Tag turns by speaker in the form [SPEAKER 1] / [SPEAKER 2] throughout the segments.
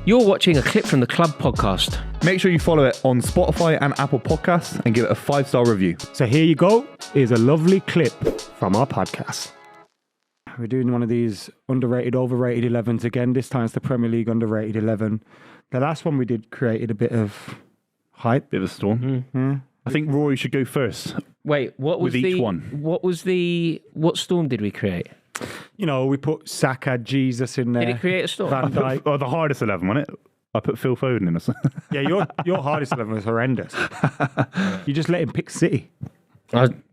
[SPEAKER 1] You're watching a clip from the Club podcast.
[SPEAKER 2] Make sure you follow it on Spotify and Apple Podcasts and give it a 5-star review.
[SPEAKER 3] So here you go. Here's a lovely clip from our podcast. We're doing one of these underrated, overrated 11s again. This time it's the Premier League underrated 11. The last one we did created a bit of hype.
[SPEAKER 2] Bit of a storm.
[SPEAKER 3] Yeah.
[SPEAKER 2] I think Rory should go first.
[SPEAKER 1] Wait, what was
[SPEAKER 2] With each one.
[SPEAKER 1] What storm did we create?
[SPEAKER 3] You know, we put Saka, Jesus in there.
[SPEAKER 1] Did it create a storm?
[SPEAKER 3] Van Dijk.
[SPEAKER 2] Oh, the hardest 11, wasn't it? I put Phil Foden in us.
[SPEAKER 3] Yeah, your hardest 11 was horrendous. You just let him pick City.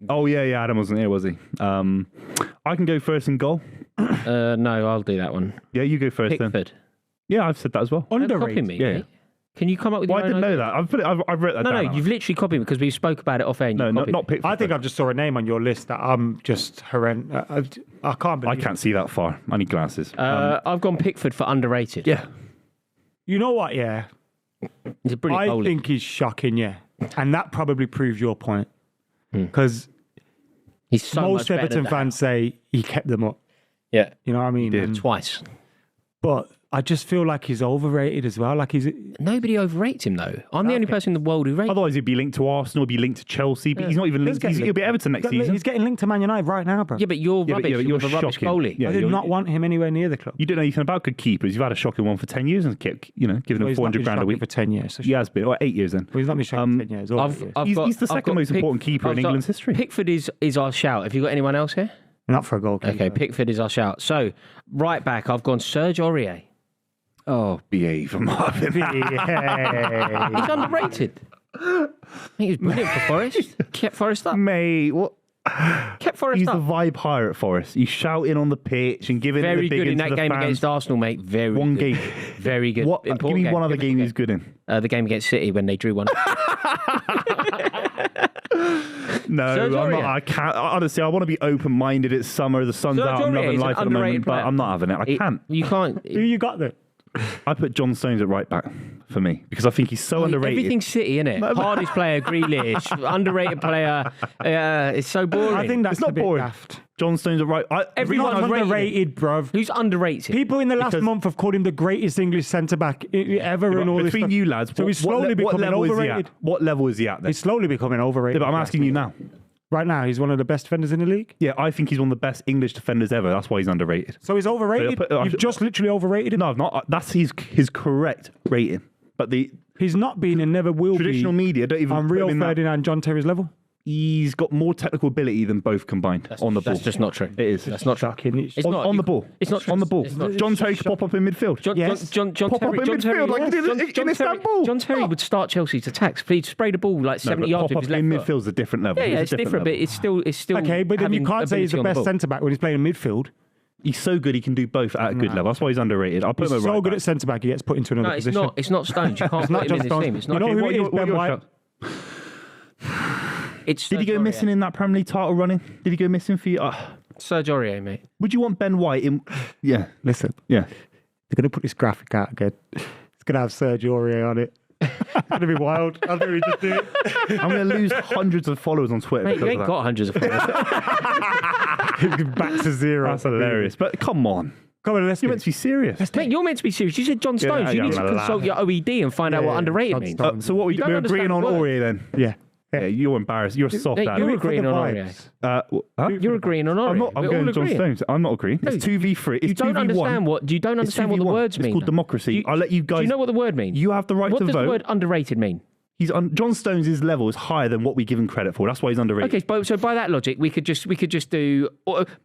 [SPEAKER 2] Oh, yeah, Adam wasn't here, was he? I can go first in goal.
[SPEAKER 1] No, I'll do that one.
[SPEAKER 2] Yeah, you go first then.
[SPEAKER 1] Pickford.
[SPEAKER 2] Yeah, I've said that as well.
[SPEAKER 1] Don't
[SPEAKER 3] Underrated.
[SPEAKER 1] copy me,
[SPEAKER 2] Yeah.
[SPEAKER 1] mate. Can you come up with
[SPEAKER 2] Well,
[SPEAKER 1] your
[SPEAKER 2] I
[SPEAKER 1] own
[SPEAKER 2] didn't know
[SPEAKER 1] idea?
[SPEAKER 2] that. I've wrote that
[SPEAKER 1] No,
[SPEAKER 2] down.
[SPEAKER 1] no, you've literally copied me because we spoke about it off air. And
[SPEAKER 2] No,
[SPEAKER 1] you copied
[SPEAKER 2] not Pickford.
[SPEAKER 3] I think I've just saw a name on your list that I'm just horrendous. I can't believe
[SPEAKER 2] I can't see that far. I need glasses.
[SPEAKER 1] I've gone Pickford for underrated.
[SPEAKER 2] Yeah.
[SPEAKER 3] You know what, yeah?
[SPEAKER 1] He's a brilliant
[SPEAKER 3] I
[SPEAKER 1] bowler.
[SPEAKER 3] think he's shocking, yeah. And that probably proves your point.
[SPEAKER 2] Hmm.
[SPEAKER 3] Because
[SPEAKER 1] He's so
[SPEAKER 3] most
[SPEAKER 1] much better
[SPEAKER 3] Everton
[SPEAKER 1] than
[SPEAKER 3] fans say he kept them up.
[SPEAKER 1] Yeah,
[SPEAKER 3] You know what I mean?
[SPEAKER 2] did.
[SPEAKER 3] And-
[SPEAKER 1] twice.
[SPEAKER 3] But I just feel like he's overrated as well. Like he's
[SPEAKER 1] Nobody overrates him though. I'm the only person in the world who rates him.
[SPEAKER 2] Otherwise, he'd be linked to Arsenal, he'd be linked to Chelsea, but he's not even linked. He'll be Everton next season.
[SPEAKER 3] He's getting linked to Man United right now, bro.
[SPEAKER 1] Yeah, but you're
[SPEAKER 2] Yeah, but-
[SPEAKER 1] rubbish.
[SPEAKER 2] yeah, but
[SPEAKER 1] You're
[SPEAKER 2] you're
[SPEAKER 1] a rubbish
[SPEAKER 2] shocking.
[SPEAKER 1] goalie.
[SPEAKER 2] Yeah.
[SPEAKER 3] I did
[SPEAKER 2] you're-
[SPEAKER 3] not want him anywhere near the club.
[SPEAKER 2] You don't know anything about good keepers. You've had a shocking one for 10 years and kept, giving
[SPEAKER 3] Well,
[SPEAKER 2] him
[SPEAKER 3] he's not
[SPEAKER 2] 400
[SPEAKER 3] been
[SPEAKER 2] grand a
[SPEAKER 3] shocking
[SPEAKER 2] week.
[SPEAKER 3] for 10 years. So
[SPEAKER 2] He has been, or 8 years then.
[SPEAKER 3] Well, he's not been shocking for 10 years.
[SPEAKER 2] He's the second most important keeper in England's history.
[SPEAKER 1] Pickford is our shout. Have you got anyone else here?
[SPEAKER 3] Not for a goalkeeper.
[SPEAKER 1] Okay, Pickford is our shout. So, right back, I've gone Serge Aurier.
[SPEAKER 2] Oh, behave, Marvin.
[SPEAKER 1] He's underrated. I think he was brilliant for Forest. Kept Forest up.
[SPEAKER 2] Mate, what?
[SPEAKER 1] Kept Forest
[SPEAKER 2] He's
[SPEAKER 1] up.
[SPEAKER 2] the vibe higher at Forest. He's shouting on the pitch and giving
[SPEAKER 1] Very
[SPEAKER 2] the big
[SPEAKER 1] good in
[SPEAKER 2] into
[SPEAKER 1] that
[SPEAKER 2] the
[SPEAKER 1] game
[SPEAKER 2] fans.
[SPEAKER 1] against Arsenal, mate. Very
[SPEAKER 2] One
[SPEAKER 1] good.
[SPEAKER 2] game.
[SPEAKER 1] Very good.
[SPEAKER 2] What? Give
[SPEAKER 1] Important
[SPEAKER 2] me one other game he's good in.
[SPEAKER 1] The game against City when they drew one.
[SPEAKER 2] No,
[SPEAKER 1] Serge
[SPEAKER 2] I'm not.
[SPEAKER 1] Aurier.
[SPEAKER 2] I can't. Honestly, I want to be open-minded. It's summer. The sun's
[SPEAKER 1] Serge
[SPEAKER 2] out. I'm
[SPEAKER 1] Aurier
[SPEAKER 2] loving
[SPEAKER 1] is
[SPEAKER 2] life
[SPEAKER 1] an
[SPEAKER 2] at the moment,
[SPEAKER 1] underrated
[SPEAKER 2] but
[SPEAKER 1] player.
[SPEAKER 2] I'm not having it. I can't.
[SPEAKER 1] You can't.
[SPEAKER 3] Who you got there?
[SPEAKER 2] I put John Stones at right back for me because I think he's so underrated.
[SPEAKER 1] Everything's City, isn't it? Hardest player, Grealish. Underrated player. It's so boring.
[SPEAKER 3] I think that's
[SPEAKER 2] It's not
[SPEAKER 3] a bit
[SPEAKER 2] boring.
[SPEAKER 3] daft.
[SPEAKER 2] John Stones at right.
[SPEAKER 1] Everyone's
[SPEAKER 3] Not
[SPEAKER 1] rated him.
[SPEAKER 3] underrated, bruv.
[SPEAKER 1] Who's underrated?
[SPEAKER 3] People in the last
[SPEAKER 2] Because-
[SPEAKER 3] month have called him the greatest English centre-back ever and all this
[SPEAKER 2] Between
[SPEAKER 3] stuff.
[SPEAKER 2] you lads,
[SPEAKER 3] So he's slowly
[SPEAKER 2] what
[SPEAKER 3] becoming
[SPEAKER 2] level
[SPEAKER 3] overrated.
[SPEAKER 2] Is he at? What level is he at then?
[SPEAKER 3] He's slowly becoming overrated.
[SPEAKER 2] Yeah, but I'm asking you now.
[SPEAKER 3] Right now, he's one of the best defenders in the league.
[SPEAKER 2] Yeah, I think he's one of the best English defenders ever. That's why he's underrated.
[SPEAKER 3] So he's overrated?
[SPEAKER 2] But
[SPEAKER 3] You've just literally overrated him?
[SPEAKER 2] No, I've not. That's his correct rating. But the
[SPEAKER 3] He's not been and never will
[SPEAKER 2] traditional
[SPEAKER 3] be
[SPEAKER 2] media don't even
[SPEAKER 3] on
[SPEAKER 2] put
[SPEAKER 3] Rio
[SPEAKER 2] him in that.
[SPEAKER 3] Ferdinand, John Terry's level.
[SPEAKER 2] He's got more technical ability than both combined on the ball.
[SPEAKER 1] That's just not true.
[SPEAKER 2] It is.
[SPEAKER 1] That's not true.
[SPEAKER 3] Shocking.
[SPEAKER 1] It's
[SPEAKER 2] on,
[SPEAKER 1] not.
[SPEAKER 2] on the ball.
[SPEAKER 1] It's not true.
[SPEAKER 2] on the ball.
[SPEAKER 1] It's not true.
[SPEAKER 2] John Terry could pop up in midfield.
[SPEAKER 3] Yes.
[SPEAKER 1] John
[SPEAKER 2] Pop up
[SPEAKER 1] Terry,
[SPEAKER 2] in
[SPEAKER 1] John
[SPEAKER 2] midfield
[SPEAKER 1] Terry,
[SPEAKER 2] like he did in
[SPEAKER 1] Terry,
[SPEAKER 2] Istanbul.
[SPEAKER 1] John Terry would start Chelsea's attacks. He'd spray the ball like 70
[SPEAKER 2] No, but
[SPEAKER 1] yards
[SPEAKER 2] pop
[SPEAKER 1] with
[SPEAKER 2] up
[SPEAKER 1] his left
[SPEAKER 2] in
[SPEAKER 1] foot.
[SPEAKER 2] midfield's a different level.
[SPEAKER 1] Yeah,
[SPEAKER 2] It's a
[SPEAKER 1] it's different, but
[SPEAKER 2] level.
[SPEAKER 1] it's still.
[SPEAKER 3] Okay, but then you
[SPEAKER 1] having
[SPEAKER 3] can't say he's the
[SPEAKER 1] ability on
[SPEAKER 3] best
[SPEAKER 1] ball.
[SPEAKER 3] centre-back when he's playing in midfield.
[SPEAKER 2] He's so good he can do both at a good level. That's why he's underrated. I'll put
[SPEAKER 3] He's
[SPEAKER 2] him at
[SPEAKER 3] so
[SPEAKER 2] right
[SPEAKER 3] good
[SPEAKER 2] back.
[SPEAKER 3] at centre-back, he gets put into another
[SPEAKER 1] No, it's
[SPEAKER 3] position.
[SPEAKER 1] not. It's not Stones. You can't
[SPEAKER 3] not
[SPEAKER 1] put him in
[SPEAKER 3] John
[SPEAKER 1] this
[SPEAKER 3] Stones.
[SPEAKER 1] team. It's
[SPEAKER 3] You
[SPEAKER 1] not.
[SPEAKER 3] know
[SPEAKER 2] Okay,
[SPEAKER 3] who
[SPEAKER 2] what
[SPEAKER 3] it
[SPEAKER 2] are
[SPEAKER 3] is,
[SPEAKER 2] your- what are
[SPEAKER 3] Ben
[SPEAKER 2] your
[SPEAKER 3] White?
[SPEAKER 2] shout?
[SPEAKER 1] It's
[SPEAKER 2] Did he go missing in that Premier League title running? Did he go missing for you?
[SPEAKER 1] Serge Aurier, mate.
[SPEAKER 2] Would you want Ben White in? Yeah,
[SPEAKER 3] Listen,
[SPEAKER 2] yeah.
[SPEAKER 3] they're going to put this graphic out again. It's going to have Serge Aurier on it. It's going to be wild. I think we just do it.
[SPEAKER 2] I'm going to lose hundreds of followers on Twitter.
[SPEAKER 1] Mate, you
[SPEAKER 2] because
[SPEAKER 1] ain't
[SPEAKER 2] of
[SPEAKER 1] got hundreds of followers.
[SPEAKER 3] Back to zero.
[SPEAKER 2] That's hilarious. But come on.
[SPEAKER 3] Come on, let's
[SPEAKER 2] You're
[SPEAKER 3] do
[SPEAKER 2] meant to be serious.
[SPEAKER 1] Mate, you're meant to be serious. You said John Stones. You
[SPEAKER 2] yeah,
[SPEAKER 1] need to
[SPEAKER 2] I'm gonna
[SPEAKER 1] consult your OED and find out
[SPEAKER 3] Yeah,
[SPEAKER 1] what
[SPEAKER 3] yeah,
[SPEAKER 1] underrated
[SPEAKER 3] John
[SPEAKER 1] means.
[SPEAKER 3] Stones.
[SPEAKER 2] So what
[SPEAKER 1] You don't
[SPEAKER 2] we're agreeing
[SPEAKER 1] understand
[SPEAKER 2] on
[SPEAKER 1] the word.
[SPEAKER 2] Aurier then?
[SPEAKER 3] Yeah.
[SPEAKER 2] Yeah, you're embarrassed. You're a soft
[SPEAKER 1] Mate,
[SPEAKER 2] dad.
[SPEAKER 1] you're
[SPEAKER 3] Do it for the
[SPEAKER 1] agreeing on
[SPEAKER 3] vibes.
[SPEAKER 1] Aurier.
[SPEAKER 2] Huh?
[SPEAKER 1] You're agreeing on Aurier.
[SPEAKER 2] I'm not. I'm
[SPEAKER 1] We're
[SPEAKER 2] going
[SPEAKER 1] all
[SPEAKER 2] John
[SPEAKER 1] agreeing.
[SPEAKER 2] Stones. I'm not agreeing.
[SPEAKER 1] No,
[SPEAKER 2] It's 2v3. It's
[SPEAKER 1] You don't
[SPEAKER 2] 2v1.
[SPEAKER 1] understand what. You don't understand what the
[SPEAKER 2] 2v1.
[SPEAKER 1] words mean.
[SPEAKER 2] It's called
[SPEAKER 1] though.
[SPEAKER 2] democracy. I'll let you guys.
[SPEAKER 1] Do you know what the word means?
[SPEAKER 2] You have the right
[SPEAKER 1] what
[SPEAKER 2] to
[SPEAKER 1] does
[SPEAKER 2] vote.
[SPEAKER 1] the word underrated mean?
[SPEAKER 2] He's John Stones' level is higher than what we give him credit for. That's why he's underrated.
[SPEAKER 1] Okay, so by that logic, we could just do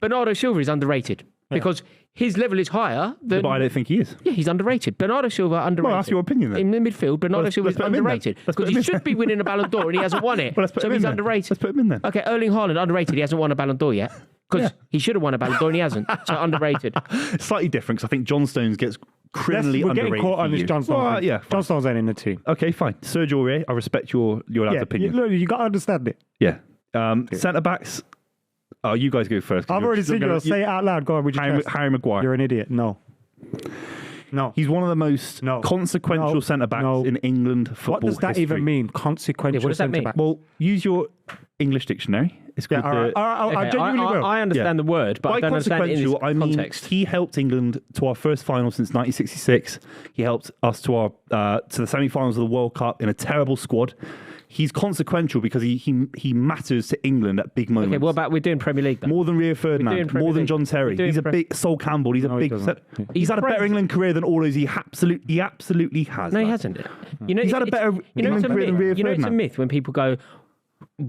[SPEAKER 1] Bernardo Silva is underrated because his level is higher than.
[SPEAKER 2] But I don't think he is.
[SPEAKER 1] Yeah, he's underrated. Bernardo Silva underrated.
[SPEAKER 2] Well, that's your opinion then.
[SPEAKER 1] In the midfield, Bernardo
[SPEAKER 2] Let's-
[SPEAKER 1] Silva
[SPEAKER 2] let's
[SPEAKER 1] is
[SPEAKER 2] put him in then.
[SPEAKER 1] underrated
[SPEAKER 2] Let's put
[SPEAKER 1] because
[SPEAKER 2] him
[SPEAKER 1] he
[SPEAKER 2] in
[SPEAKER 1] should
[SPEAKER 2] then.
[SPEAKER 1] be winning a Ballon d'Or and he hasn't won it.
[SPEAKER 2] Well, let's put
[SPEAKER 1] So
[SPEAKER 2] him
[SPEAKER 1] he's
[SPEAKER 2] in then.
[SPEAKER 1] underrated.
[SPEAKER 2] Let's put him in then.
[SPEAKER 1] Okay, Erling Haaland underrated. He hasn't won a Ballon d'Or yet because he should have won a Ballon d'Or and he hasn't. So underrated.
[SPEAKER 2] It's slightly different because I think John Stones gets criminally
[SPEAKER 3] We're
[SPEAKER 2] underrated.
[SPEAKER 3] getting caught on
[SPEAKER 2] for
[SPEAKER 3] this
[SPEAKER 2] you.
[SPEAKER 3] John Stones.
[SPEAKER 2] Well,
[SPEAKER 3] thing.
[SPEAKER 2] yeah.
[SPEAKER 3] John Stones ain't in the team.
[SPEAKER 2] Okay, fine. Serge Aurier, I respect your lad's opinion.
[SPEAKER 3] You got to understand it.
[SPEAKER 2] Yeah. Centre backs. Oh, you guys go first. 'cause
[SPEAKER 3] I've
[SPEAKER 2] you're-
[SPEAKER 3] already
[SPEAKER 2] you're
[SPEAKER 3] seen
[SPEAKER 2] gonna-
[SPEAKER 3] you. Say it out loud. Go on with your chest.
[SPEAKER 2] Harry Maguire.
[SPEAKER 3] You're an idiot. No.
[SPEAKER 2] He's one of the most consequential
[SPEAKER 3] No.
[SPEAKER 2] centre backs
[SPEAKER 3] No.
[SPEAKER 2] in England football
[SPEAKER 3] What does that
[SPEAKER 2] history.
[SPEAKER 3] even mean? Consequential
[SPEAKER 1] Yeah, what does that mean?
[SPEAKER 3] centre-back.
[SPEAKER 2] Well, use your English dictionary It's good.
[SPEAKER 3] all right. I genuinely will.
[SPEAKER 1] I understand the word, but
[SPEAKER 2] By
[SPEAKER 1] I don't understand it in
[SPEAKER 2] consequential,
[SPEAKER 1] its
[SPEAKER 2] I mean
[SPEAKER 1] context.
[SPEAKER 2] he helped England to our first final since 1966. He helped us to our to the semi-finals of the World Cup in a terrible squad. He's consequential because he matters to England at big moments.
[SPEAKER 1] Okay, what about we're doing Premier League then?
[SPEAKER 2] More than Rio
[SPEAKER 1] doing
[SPEAKER 2] Ferdinand,
[SPEAKER 1] Premier
[SPEAKER 2] more than
[SPEAKER 1] League.
[SPEAKER 2] John Terry.
[SPEAKER 1] We're doing
[SPEAKER 2] He's a big Sol Campbell. He's a big. He's had a better England career than all those. He absolutely has.
[SPEAKER 1] No, he
[SPEAKER 2] that.
[SPEAKER 1] hasn't. You know,
[SPEAKER 2] He's had a better England career than Rio
[SPEAKER 1] You know, it's a
[SPEAKER 2] Ferdinand.
[SPEAKER 1] myth when people go,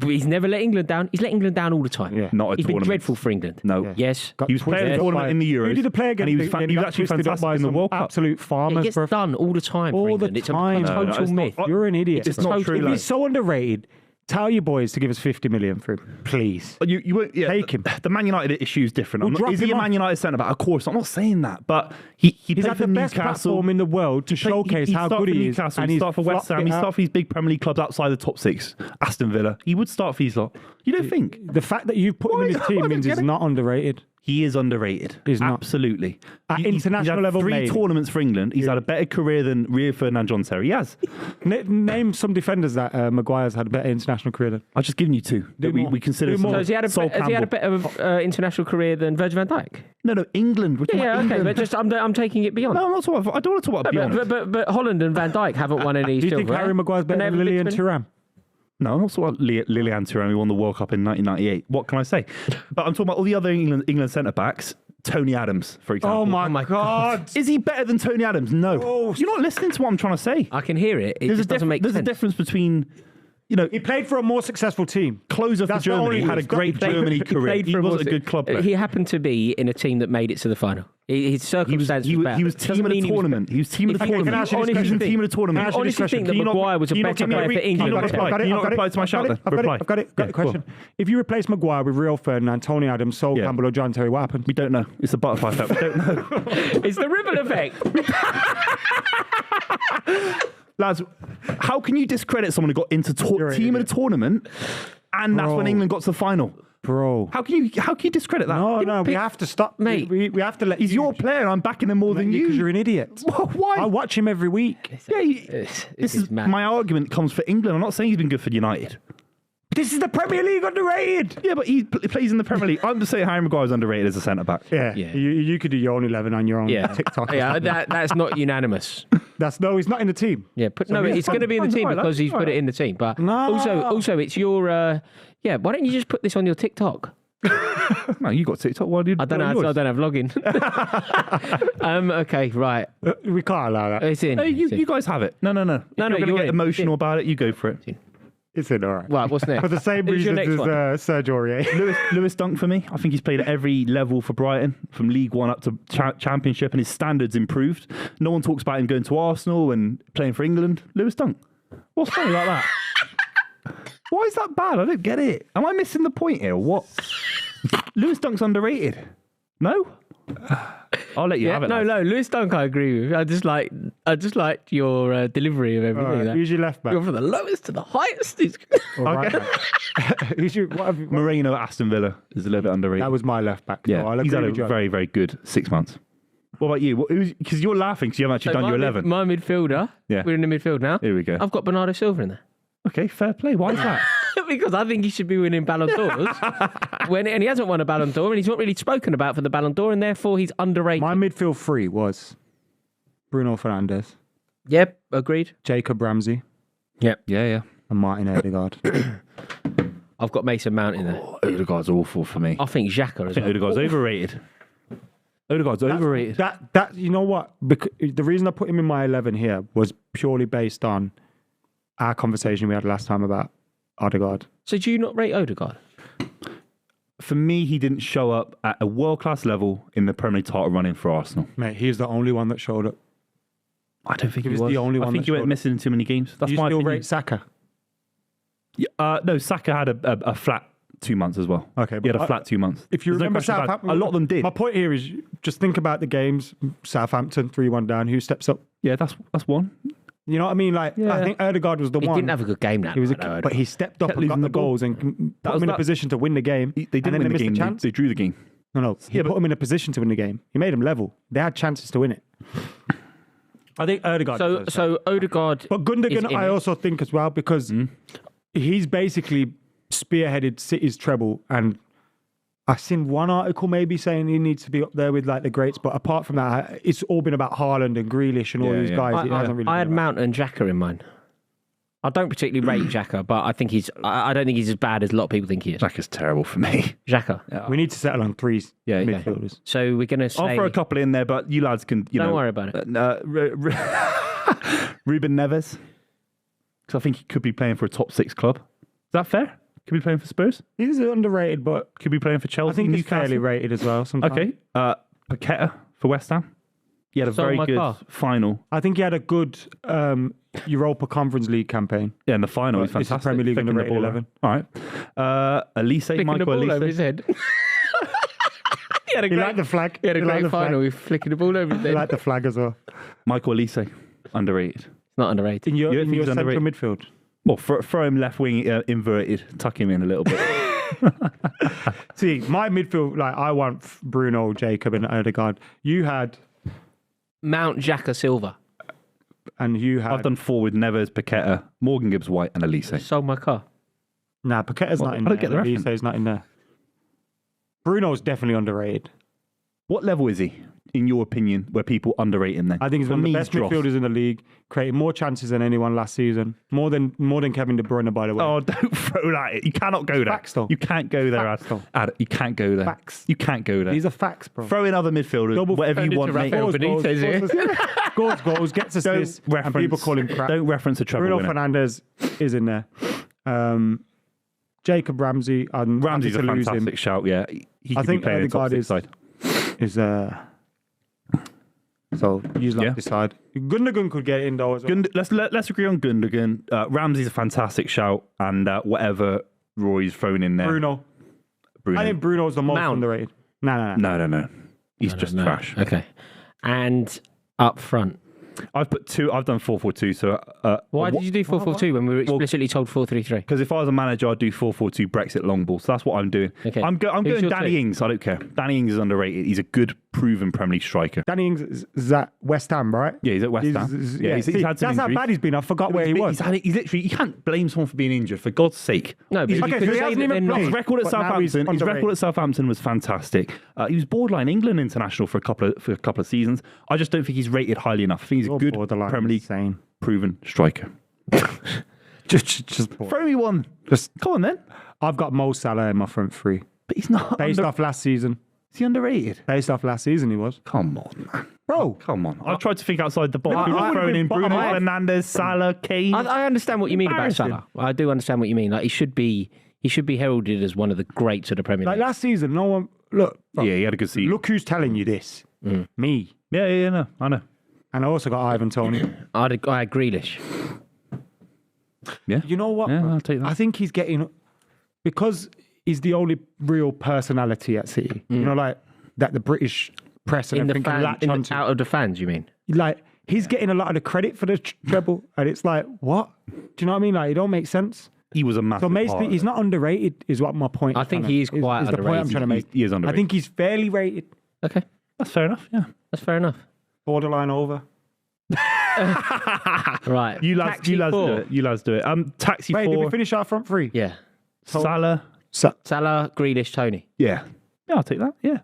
[SPEAKER 1] he's never let England down. He's let England down all the time.
[SPEAKER 3] Yeah.
[SPEAKER 2] Not at
[SPEAKER 1] He's been
[SPEAKER 2] tournaments.
[SPEAKER 1] dreadful for England.
[SPEAKER 2] No.
[SPEAKER 3] Yeah.
[SPEAKER 1] Yes.
[SPEAKER 2] He was playing
[SPEAKER 3] Twisted
[SPEAKER 2] the
[SPEAKER 3] up
[SPEAKER 2] tournament
[SPEAKER 3] by-
[SPEAKER 2] in the Euros.
[SPEAKER 3] Who did he play against?
[SPEAKER 2] And he was actually
[SPEAKER 3] twisted up
[SPEAKER 2] fantastic
[SPEAKER 3] by
[SPEAKER 2] in the
[SPEAKER 3] some
[SPEAKER 2] World Cup.
[SPEAKER 3] absolute
[SPEAKER 1] It
[SPEAKER 3] farmers,
[SPEAKER 1] gets
[SPEAKER 3] bro.
[SPEAKER 1] done all the time for
[SPEAKER 3] All the
[SPEAKER 1] England. It's a
[SPEAKER 3] time.
[SPEAKER 1] total
[SPEAKER 2] No, it's
[SPEAKER 1] myth.
[SPEAKER 2] not.
[SPEAKER 3] You're an idiot.
[SPEAKER 2] It's not true.
[SPEAKER 3] If
[SPEAKER 2] Like,
[SPEAKER 3] he's so underrated, tell your boys to give us 50 million for him, please.
[SPEAKER 2] you won't
[SPEAKER 3] Take him.
[SPEAKER 2] The Man United issue is different.
[SPEAKER 3] We'll drop
[SPEAKER 2] Is he
[SPEAKER 3] him
[SPEAKER 2] a
[SPEAKER 3] off.
[SPEAKER 2] Man United centre back? Of course, I'm not saying that, but he
[SPEAKER 3] He's
[SPEAKER 2] played
[SPEAKER 3] at
[SPEAKER 2] for
[SPEAKER 3] the best
[SPEAKER 2] Newcastle.
[SPEAKER 3] platform in the world to showcase how
[SPEAKER 2] start
[SPEAKER 3] good
[SPEAKER 2] for
[SPEAKER 3] he is.
[SPEAKER 2] Newcastle,
[SPEAKER 3] And
[SPEAKER 2] he
[SPEAKER 3] he's
[SPEAKER 2] start for West
[SPEAKER 3] flopped
[SPEAKER 2] Ham.
[SPEAKER 3] it
[SPEAKER 2] He
[SPEAKER 3] out.
[SPEAKER 2] start for these big Premier League clubs outside the top six. Aston Villa. He would start for these lot. You don't think?
[SPEAKER 3] The fact that you put him in
[SPEAKER 2] Why-
[SPEAKER 3] his
[SPEAKER 2] I
[SPEAKER 3] team
[SPEAKER 2] don't
[SPEAKER 3] means
[SPEAKER 2] get
[SPEAKER 3] he's
[SPEAKER 2] it.
[SPEAKER 3] not underrated.
[SPEAKER 2] He is underrated.
[SPEAKER 3] He's not.
[SPEAKER 2] Absolutely.
[SPEAKER 3] At
[SPEAKER 2] He's
[SPEAKER 3] international
[SPEAKER 2] had
[SPEAKER 3] level,
[SPEAKER 2] 3
[SPEAKER 3] maybe.
[SPEAKER 2] tournaments for England. He's had a better career than Rio Ferdinand, John Terry. He has.
[SPEAKER 3] Name some defenders that Maguire's had a better international career than.
[SPEAKER 2] I've just given you 2 that
[SPEAKER 3] more.
[SPEAKER 2] we consider.
[SPEAKER 3] Do more.
[SPEAKER 1] So has he had a,
[SPEAKER 2] Sol
[SPEAKER 1] has he had a
[SPEAKER 2] Campbell.
[SPEAKER 1] better international career than Virgil van Dijk?
[SPEAKER 2] No, England. We're talking
[SPEAKER 1] Yeah,
[SPEAKER 2] about
[SPEAKER 1] okay,
[SPEAKER 2] England.
[SPEAKER 1] but just I'm taking it beyond.
[SPEAKER 2] No, I'm not talking about, I don't want to talk about beyond.
[SPEAKER 1] But Holland and Van Dijk haven't won any
[SPEAKER 3] Do you
[SPEAKER 1] silver.
[SPEAKER 3] think Harry Maguire's better
[SPEAKER 1] And
[SPEAKER 3] than
[SPEAKER 1] they've
[SPEAKER 3] Lilian
[SPEAKER 1] been-
[SPEAKER 3] Thuram?
[SPEAKER 2] No, I'm not talking about Lilian Thuram, who won the World Cup in 1998. What can I say? But I'm talking about all the other England centre-backs. Tony Adams, for example.
[SPEAKER 3] Oh my God.
[SPEAKER 2] Is he better than Tony Adams? No.
[SPEAKER 3] Oh.
[SPEAKER 2] You're not listening to what I'm trying to say.
[SPEAKER 1] I can hear it. It just doesn't make
[SPEAKER 2] There's
[SPEAKER 1] sense.
[SPEAKER 2] a difference between,
[SPEAKER 3] He played for a more successful team.
[SPEAKER 2] closer for
[SPEAKER 3] That's the
[SPEAKER 2] Germany.
[SPEAKER 3] only-
[SPEAKER 2] He had a great Germany career. He wasn't a good club player.
[SPEAKER 1] He happened to be in a team that made it to the final. His circumstance was better.
[SPEAKER 2] He was team of the tournament. He was team of the
[SPEAKER 1] If you-
[SPEAKER 2] tournament.
[SPEAKER 1] can I ask you this
[SPEAKER 2] He was
[SPEAKER 1] question?
[SPEAKER 2] team of the tournament.
[SPEAKER 1] Can I ask you this question? Think that Maguire was a better player for England.
[SPEAKER 2] Can you not reply to my shout then? Reply.
[SPEAKER 3] I've got it.
[SPEAKER 2] Yeah,
[SPEAKER 3] The
[SPEAKER 2] go on.
[SPEAKER 3] question. If you replace Maguire with Rio Ferdinand, Tony Adams, Sol
[SPEAKER 2] Yeah.
[SPEAKER 3] Campbell, or John Terry, what happened?
[SPEAKER 2] We don't know. It's the butterfly effect. We don't know.
[SPEAKER 1] It's the ripple effect.
[SPEAKER 2] Lads, how can you discredit someone who got into
[SPEAKER 3] You're an
[SPEAKER 2] team of
[SPEAKER 3] idiot.
[SPEAKER 2] the tournament and that's when
[SPEAKER 3] Bro.
[SPEAKER 2] England got to the final?
[SPEAKER 3] Bro.
[SPEAKER 2] How can you discredit that?
[SPEAKER 3] No, we have to stop.
[SPEAKER 1] Mate.
[SPEAKER 3] We have to let
[SPEAKER 2] He's
[SPEAKER 3] you.
[SPEAKER 2] your player and I'm backing him more than
[SPEAKER 3] Because
[SPEAKER 2] you.
[SPEAKER 3] you're an idiot.
[SPEAKER 2] Why?
[SPEAKER 3] I watch him every week.
[SPEAKER 2] Yeah,
[SPEAKER 1] This
[SPEAKER 2] this
[SPEAKER 1] is
[SPEAKER 2] is
[SPEAKER 1] mad.
[SPEAKER 2] my argument comes for England. I'm not saying he's been good for United.
[SPEAKER 3] This is the Premier League underrated.
[SPEAKER 2] Yeah, but he plays in the Premier League. I'm just saying Harry Maguire's underrated as a centre back.
[SPEAKER 3] Yeah.
[SPEAKER 1] Yeah.
[SPEAKER 3] You could do your own 11 on your own
[SPEAKER 1] Yeah.
[SPEAKER 3] TikTok.
[SPEAKER 1] Yeah, that's not unanimous.
[SPEAKER 3] He's not in the team.
[SPEAKER 1] Yeah, it's going to be in the team because he's put it in the team. But
[SPEAKER 3] No.
[SPEAKER 1] also, it's your. Why don't you just put this on your TikTok?
[SPEAKER 2] No, you got TikTok. Why did
[SPEAKER 1] I don't have login. Okay, right.
[SPEAKER 3] We can't allow that.
[SPEAKER 1] It's in.
[SPEAKER 2] No,
[SPEAKER 1] It's in.
[SPEAKER 2] you guys have it. No. If
[SPEAKER 1] No,
[SPEAKER 2] you're going to
[SPEAKER 1] you're
[SPEAKER 2] get
[SPEAKER 1] in.
[SPEAKER 2] emotional about it, you go for it.
[SPEAKER 3] It's in, all right.
[SPEAKER 1] Right, what's next?
[SPEAKER 3] For the same
[SPEAKER 1] Who's your
[SPEAKER 3] reasons
[SPEAKER 1] next
[SPEAKER 3] as
[SPEAKER 1] one?
[SPEAKER 3] Serge Aurier.
[SPEAKER 2] Lewis Dunk for me. I think he's played at every level for Brighton, from League One up to Championship, and his standards improved. No one talks about him going to Arsenal and playing for England. Lewis Dunk. What's funny about that? Why is that bad? I don't get it. Am I missing the point here? What? Lewis Dunk's underrated. No? I'll let you have it.
[SPEAKER 1] No,
[SPEAKER 2] lads.
[SPEAKER 1] Lewis Dunk, I agree with. I just like your delivery of everything.
[SPEAKER 3] All right,
[SPEAKER 1] That-
[SPEAKER 3] who's your left back?
[SPEAKER 1] You're from the lowest to the highest.
[SPEAKER 3] Or right back? Who's your, what have you,
[SPEAKER 2] Moreno at Aston Villa is a little bit underrated.
[SPEAKER 3] that was my left back.
[SPEAKER 2] yeah,
[SPEAKER 3] So I'll
[SPEAKER 2] he's
[SPEAKER 3] agree
[SPEAKER 2] had a
[SPEAKER 3] with you.
[SPEAKER 2] very, very good 6 months. What about you? Because you're laughing because you haven't actually done your 11.
[SPEAKER 1] My midfielder.
[SPEAKER 2] Yeah.
[SPEAKER 1] We're in the midfield now.
[SPEAKER 2] Here we go.
[SPEAKER 1] I've got Bernardo Silva in there.
[SPEAKER 2] Okay, fair play. Why is that?
[SPEAKER 1] Because I think he should be winning Ballon d'Ors. And he hasn't won a Ballon d'Or, and he's not really spoken about for the Ballon d'Or, and therefore he's underrated.
[SPEAKER 3] My midfield three was Bruno Fernandes,
[SPEAKER 1] Yep, agreed.
[SPEAKER 3] Jacob Ramsey,
[SPEAKER 2] Yeah.
[SPEAKER 3] and Martin Odegaard.
[SPEAKER 1] I've got Mason Mount in there.
[SPEAKER 2] Odegaard's awful for me.
[SPEAKER 1] I think Xhaka as well.
[SPEAKER 2] Odegaard's overrated. Odegaard's overrated.
[SPEAKER 3] That you know what? Because the reason I put him in my 11 here was purely based on our conversation we had last time about Odegaard.
[SPEAKER 1] So do you not rate Odegaard?
[SPEAKER 2] For me, he didn't show up at a world-class level in the Premier League title running for Arsenal.
[SPEAKER 3] Mate, he's the only one that showed up.
[SPEAKER 2] I don't think
[SPEAKER 3] He
[SPEAKER 2] he
[SPEAKER 3] was the only one
[SPEAKER 2] I think
[SPEAKER 3] that
[SPEAKER 2] he went
[SPEAKER 3] showed
[SPEAKER 2] missing in too many games. That's
[SPEAKER 3] you
[SPEAKER 2] my
[SPEAKER 3] still
[SPEAKER 2] opinion.
[SPEAKER 3] rate Saka?
[SPEAKER 2] Yeah, no, Saka had a flat 2 months as well.
[SPEAKER 3] Okay,
[SPEAKER 2] he had
[SPEAKER 3] but
[SPEAKER 2] a flat 2 months.
[SPEAKER 3] If you
[SPEAKER 2] There's no
[SPEAKER 3] remember
[SPEAKER 2] question about it.
[SPEAKER 3] Southampton,
[SPEAKER 2] a lot of them did.
[SPEAKER 3] My point here is just think about the games. Southampton 3-1 down. Who steps up?
[SPEAKER 2] Yeah, that's one.
[SPEAKER 3] You know what I mean? Like
[SPEAKER 2] Yeah.
[SPEAKER 3] I think Odegaard was the
[SPEAKER 1] He
[SPEAKER 3] one.
[SPEAKER 1] didn't have a good game that
[SPEAKER 3] He was,
[SPEAKER 1] night,
[SPEAKER 3] but he stepped up
[SPEAKER 2] Kept
[SPEAKER 3] and got
[SPEAKER 2] losing
[SPEAKER 3] the
[SPEAKER 2] the ball.
[SPEAKER 3] goals and put
[SPEAKER 2] was
[SPEAKER 3] him in a
[SPEAKER 2] that-
[SPEAKER 3] position to win the game.
[SPEAKER 2] They
[SPEAKER 3] and
[SPEAKER 2] didn't
[SPEAKER 3] then
[SPEAKER 2] win
[SPEAKER 3] they
[SPEAKER 2] the
[SPEAKER 3] missed
[SPEAKER 2] game.
[SPEAKER 3] chance.
[SPEAKER 2] They drew the game.
[SPEAKER 3] No, he
[SPEAKER 2] Yeah,
[SPEAKER 3] put
[SPEAKER 2] but-
[SPEAKER 3] him in a position to win the game. He made him level. They had chances to win it. I think Odegaard. deserves that.
[SPEAKER 1] So Odegaard.
[SPEAKER 3] But
[SPEAKER 1] is
[SPEAKER 3] Gundogan,
[SPEAKER 1] in
[SPEAKER 3] I
[SPEAKER 1] it.
[SPEAKER 3] also think as well because he's basically spearheaded City's treble, and I've seen one article maybe saying he needs to be up there with like the greats, but apart from that, it's all been about Haaland and Grealish and all these guys. It hasn't really
[SPEAKER 1] I had
[SPEAKER 3] been about-
[SPEAKER 1] Mount and Xhaka in mind. I don't particularly rate Xhaka, but I think I don't think he's as bad as a lot of people think he is.
[SPEAKER 2] Xhaka's terrible for me.
[SPEAKER 1] Xhaka.
[SPEAKER 3] We need to settle on three
[SPEAKER 2] Yeah,
[SPEAKER 3] midfielders.
[SPEAKER 1] So we're going to say...
[SPEAKER 2] I'll throw a couple in there, but you lads can...
[SPEAKER 1] Don't worry about it.
[SPEAKER 2] Ruben Neves. Because I think he could be playing for a top 6 club. Is that fair? Could be playing for Spurs?
[SPEAKER 3] He's underrated, but
[SPEAKER 2] Could be playing for Chelsea.
[SPEAKER 3] I think he's
[SPEAKER 2] Newcastle.
[SPEAKER 3] fairly rated as well sometimes.
[SPEAKER 2] Okay. Paqueta for West Ham. He had a
[SPEAKER 1] Stole
[SPEAKER 2] very
[SPEAKER 1] my
[SPEAKER 2] good
[SPEAKER 1] car.
[SPEAKER 2] final.
[SPEAKER 3] I think he had a good Europa Conference League campaign.
[SPEAKER 2] Yeah, in the final,
[SPEAKER 3] But
[SPEAKER 2] he's
[SPEAKER 3] this is
[SPEAKER 2] fantastic.
[SPEAKER 3] Premier League
[SPEAKER 2] Flicking the
[SPEAKER 3] underrated
[SPEAKER 2] ball
[SPEAKER 3] 11.
[SPEAKER 2] around. All right. Elise,
[SPEAKER 1] Flicking the
[SPEAKER 2] Michael
[SPEAKER 1] ball over his
[SPEAKER 2] Elise.
[SPEAKER 1] head. He had a
[SPEAKER 3] He
[SPEAKER 1] great,
[SPEAKER 3] liked the flag.
[SPEAKER 1] he had a
[SPEAKER 3] He liked
[SPEAKER 1] great
[SPEAKER 3] the flag.
[SPEAKER 1] final with flicking the ball over his
[SPEAKER 3] He
[SPEAKER 1] head.
[SPEAKER 3] liked the flag as well.
[SPEAKER 2] Michael Elise, underrated.
[SPEAKER 1] Not underrated.
[SPEAKER 3] In your,
[SPEAKER 2] You don't
[SPEAKER 3] in
[SPEAKER 2] think
[SPEAKER 3] your
[SPEAKER 2] he's
[SPEAKER 3] central
[SPEAKER 2] underrated?
[SPEAKER 3] midfield.
[SPEAKER 2] Well, throw him left wing inverted, tuck him in a little bit.
[SPEAKER 3] See, my midfield, like I want Bruno, Jacob, and Odegaard. You had,
[SPEAKER 1] Mount, Xhaka, Silva.
[SPEAKER 3] and you had.
[SPEAKER 2] I've done 4 with Neves, Paqueta, Morgan Gibbs White, and Elise.
[SPEAKER 1] Sold my car.
[SPEAKER 3] Nah, Paqueta's
[SPEAKER 2] Well,
[SPEAKER 3] not in
[SPEAKER 2] I
[SPEAKER 3] there.
[SPEAKER 2] don't get the reference.
[SPEAKER 3] He's not in there. Bruno's definitely underrated.
[SPEAKER 2] What level is he, in your opinion, where people underrate him then?
[SPEAKER 3] I think he's
[SPEAKER 2] For
[SPEAKER 3] one of the
[SPEAKER 2] me,
[SPEAKER 3] best
[SPEAKER 2] Dross.
[SPEAKER 3] midfielders in the league. Created more chances than anyone last season. More than Kevin De Bruyne, by the way.
[SPEAKER 2] Oh, don't throw that. You cannot go there.
[SPEAKER 3] Facts, though.
[SPEAKER 2] You can't go there,
[SPEAKER 3] Facts, though.
[SPEAKER 2] Ad. You can't go there.
[SPEAKER 3] Facts.
[SPEAKER 2] You can't go there.
[SPEAKER 3] These are facts, bro.
[SPEAKER 2] Throw in other midfielders,
[SPEAKER 3] Double
[SPEAKER 2] whatever you want, mate.
[SPEAKER 1] Rafael Benitez here.
[SPEAKER 3] Goals, gets assists,
[SPEAKER 2] Don't
[SPEAKER 3] and
[SPEAKER 2] reference,
[SPEAKER 3] people call him crap.
[SPEAKER 2] Don't reference a treble
[SPEAKER 3] Bruno
[SPEAKER 2] winner.
[SPEAKER 3] Fernandes is in there. Jacob Ramsey, I'm
[SPEAKER 2] Ramsey's a
[SPEAKER 3] happy to lose
[SPEAKER 2] fantastic
[SPEAKER 3] him.
[SPEAKER 2] shout, yeah. He
[SPEAKER 3] I
[SPEAKER 2] could
[SPEAKER 3] think
[SPEAKER 2] be playing in the top
[SPEAKER 3] Odegaard
[SPEAKER 2] 6 side.
[SPEAKER 3] is so you like decide. Gundogan could get in though as well.
[SPEAKER 2] Let's agree on Gundogan. Ramsey's a fantastic shout, and whatever Roy's thrown in there.
[SPEAKER 3] Bruno. I think Bruno's the most
[SPEAKER 1] Mount.
[SPEAKER 3] underrated. No.
[SPEAKER 2] No. He's just
[SPEAKER 1] No.
[SPEAKER 2] trash.
[SPEAKER 1] Okay. And up front.
[SPEAKER 2] I've put 2. I've done 4-4-2. So
[SPEAKER 1] Why did you do 4-4-2 when we were explicitly told 4-3-3?
[SPEAKER 2] because if I was a manager, I'd do 4-4-2 Brexit long ball. So that's what I'm doing.
[SPEAKER 1] Okay.
[SPEAKER 2] I'm
[SPEAKER 1] Who's
[SPEAKER 2] going
[SPEAKER 1] your
[SPEAKER 2] Danny
[SPEAKER 1] two?
[SPEAKER 2] Ings. I don't care. Danny Ings is underrated. He's a good, proven Premier League striker.
[SPEAKER 3] Danny Ings is at West Ham, right?
[SPEAKER 2] Yeah, he's at West Ham. He's
[SPEAKER 3] see,
[SPEAKER 2] had some
[SPEAKER 3] that's how
[SPEAKER 2] injuries.
[SPEAKER 3] bad he's been. I forgot where he was.
[SPEAKER 2] He's literally. You can't blame someone for being injured. For God's sake.
[SPEAKER 1] No, but
[SPEAKER 2] He's-
[SPEAKER 1] you
[SPEAKER 3] Okay,
[SPEAKER 1] could
[SPEAKER 3] so he
[SPEAKER 1] say
[SPEAKER 3] hasn't
[SPEAKER 1] that
[SPEAKER 3] even
[SPEAKER 1] they're
[SPEAKER 3] played.
[SPEAKER 1] not.
[SPEAKER 2] His record at
[SPEAKER 3] But now he's
[SPEAKER 2] Southampton. His record
[SPEAKER 3] underrated.
[SPEAKER 2] at Southampton was fantastic. He was borderline England international for a couple of seasons. I just don't think he's rated highly enough. I think he's a
[SPEAKER 3] You're
[SPEAKER 2] good
[SPEAKER 3] borderline
[SPEAKER 2] Premier League
[SPEAKER 3] insane.
[SPEAKER 2] proven striker.
[SPEAKER 3] Just
[SPEAKER 2] Throw me one.
[SPEAKER 3] Just-
[SPEAKER 2] Come on then.
[SPEAKER 3] I've got Mo Salah in my front three.
[SPEAKER 2] But he's not.
[SPEAKER 3] Based off last season.
[SPEAKER 2] Is he underrated?
[SPEAKER 3] Based off last season, he was.
[SPEAKER 2] Come on, man.
[SPEAKER 3] Bro,
[SPEAKER 2] Come on. I've tried to think outside the box. We've
[SPEAKER 3] I-
[SPEAKER 2] thrown in
[SPEAKER 3] I-
[SPEAKER 2] Bruno
[SPEAKER 3] I-
[SPEAKER 2] Fernandes, Salah, Kane.
[SPEAKER 1] I understand what you mean about
[SPEAKER 2] Embarrassing.
[SPEAKER 1] Salah. I do understand what you mean. Like he should be heralded as one of the greats of the Premier
[SPEAKER 3] like
[SPEAKER 1] League.
[SPEAKER 3] last season, no one. Look,
[SPEAKER 2] Yeah, he had a good season.
[SPEAKER 3] look who's telling you this. Me.
[SPEAKER 2] Yeah, no, I know.
[SPEAKER 3] And I also got Ivan Toney.
[SPEAKER 1] I had Grealish.
[SPEAKER 2] Yeah.
[SPEAKER 3] You know what?
[SPEAKER 2] Yeah,
[SPEAKER 3] bro?
[SPEAKER 2] I'll take that.
[SPEAKER 3] I think he's getting, because he's the only real personality at City. You know, like that the British press and
[SPEAKER 1] In the
[SPEAKER 3] everything can latch onto.
[SPEAKER 1] out of the fans, you mean?
[SPEAKER 3] Like he's getting a lot of the credit for the treble, and it's like, what? Do you know what I mean? Like it don't make sense.
[SPEAKER 2] He was a massive
[SPEAKER 3] So basically,
[SPEAKER 2] part.
[SPEAKER 3] he's not underrated. Is what my point.
[SPEAKER 1] I
[SPEAKER 3] is
[SPEAKER 1] think
[SPEAKER 3] trying to-
[SPEAKER 1] he is quite
[SPEAKER 3] is the point I'm
[SPEAKER 1] underrated.
[SPEAKER 3] trying to make.
[SPEAKER 2] He is
[SPEAKER 3] I
[SPEAKER 2] underrated.
[SPEAKER 3] think he's fairly rated.
[SPEAKER 1] Okay,
[SPEAKER 2] That's fair enough, yeah.
[SPEAKER 1] that's fair enough.
[SPEAKER 3] Borderline over.
[SPEAKER 1] Right,
[SPEAKER 2] You lads
[SPEAKER 1] Taxi
[SPEAKER 2] do
[SPEAKER 1] four.
[SPEAKER 2] it. You lads do it. Taxi
[SPEAKER 3] Wait, did
[SPEAKER 2] 4,
[SPEAKER 3] we finish our front three?
[SPEAKER 1] Yeah,
[SPEAKER 2] Salah.
[SPEAKER 3] So,
[SPEAKER 1] Salah, Grealish, Tony.
[SPEAKER 2] Yeah. Yeah, I'll take that. Yeah.